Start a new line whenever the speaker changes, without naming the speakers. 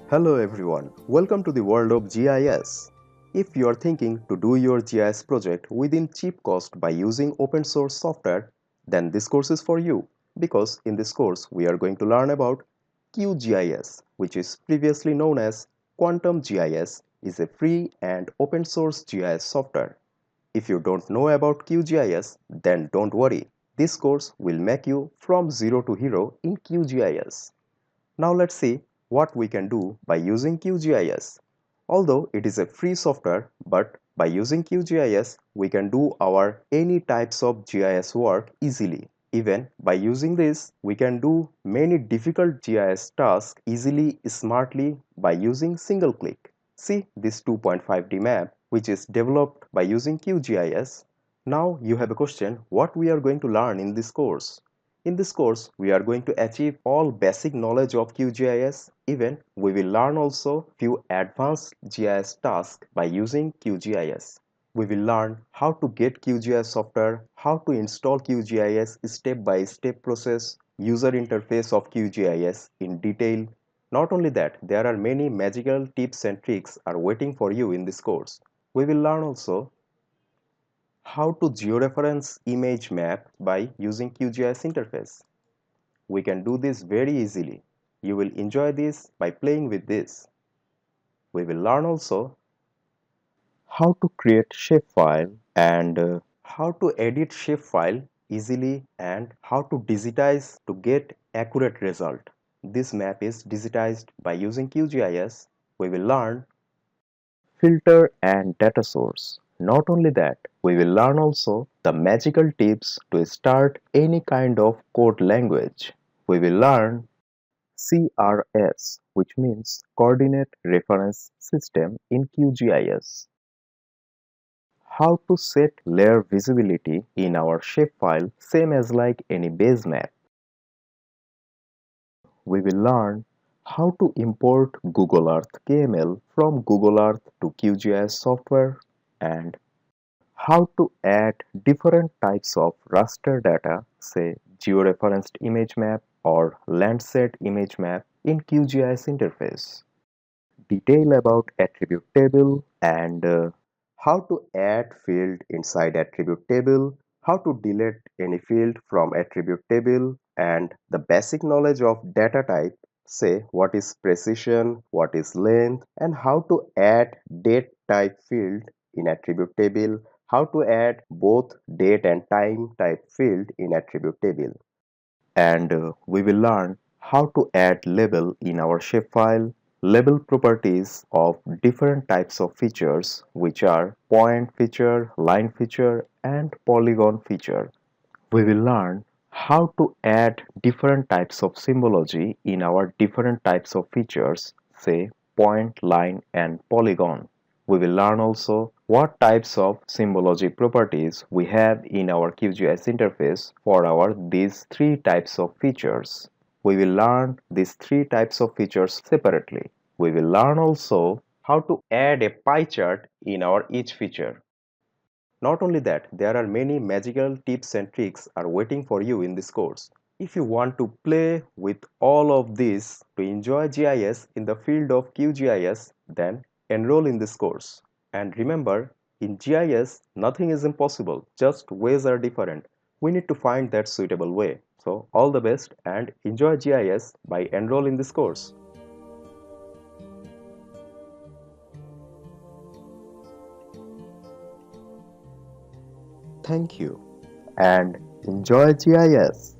Hello everyone, welcome to the world of GIS. If you are thinking to do your GIS project within cheap cost by using open source software, then this course is for you because in this course we are going to learn about QGIS, which is previously known as Quantum GIS, is a free and open source GIS software. If you don't know about QGIS, then don't worry. This course will make you from zero to hero in QGIS. Now let's see what we can do by using QGIS. Although it is a free software, but by using QGIS, we can do our any types of GIS work easily. Even by using this, we can do many difficult GIS tasks easily, smartly by using single click. See this 2.5D map, which is developed by using QGIS. Now you have a question what we are going to learn in this course. In this course, we are going to achieve all basic knowledge of QGIS. Even we will learn also few advanced GIS tasks by using QGIS. We will learn how to get QGIS software, how to install QGIS step-by-step process, user interface of QGIS in detail. Not only that, there are many magical tips and tricks are waiting for you in this course. We will learn also how to georeference image map by using QGIS interface. We can do this very easily. You will enjoy this by playing with this. We will learn also how to create shapefile and how to edit shapefile easily and how to digitize to get accurate result. This map is digitized by using QGIS. We will learn filter and data source. Not only that, we will learn also the magical tips to start any kind of code language. We will learn CRS, which means Coordinate Reference System in QGIS. How to set layer visibility in our shapefile, same as like any base map. We will learn how to import Google Earth KML from Google Earth to QGIS software and how to add different types of raster data, say georeferenced image map or Landsat image map in QGIS interface. Detail about attribute table and how to add field inside attribute table, how to delete any field from attribute table, and the basic knowledge of data type, say what is precision, what is length, and how to add date type field in attribute table, how to add both date and time type field in attribute table. And we will learn how to add label in our shapefile, label properties of different types of features which are point feature, line feature and polygon feature. We will learn how to add different types of symbology in our different types of features, say point, line and polygon. We will learn also what types of symbology properties we have in our QGIS interface for our these three types of features. We will learn these three types of features separately. We will learn also how to add a pie chart in our each feature. Not only that, there are many magical tips and tricks are waiting for you in this course. If you want to play with all of this to enjoy GIS in the field of QGIS, then enroll in this course. And remember, in GIS, nothing is impossible, just ways are different. We need to find that suitable way. So, all the best and enjoy GIS by enroll in this course. Thank you and enjoy GIS.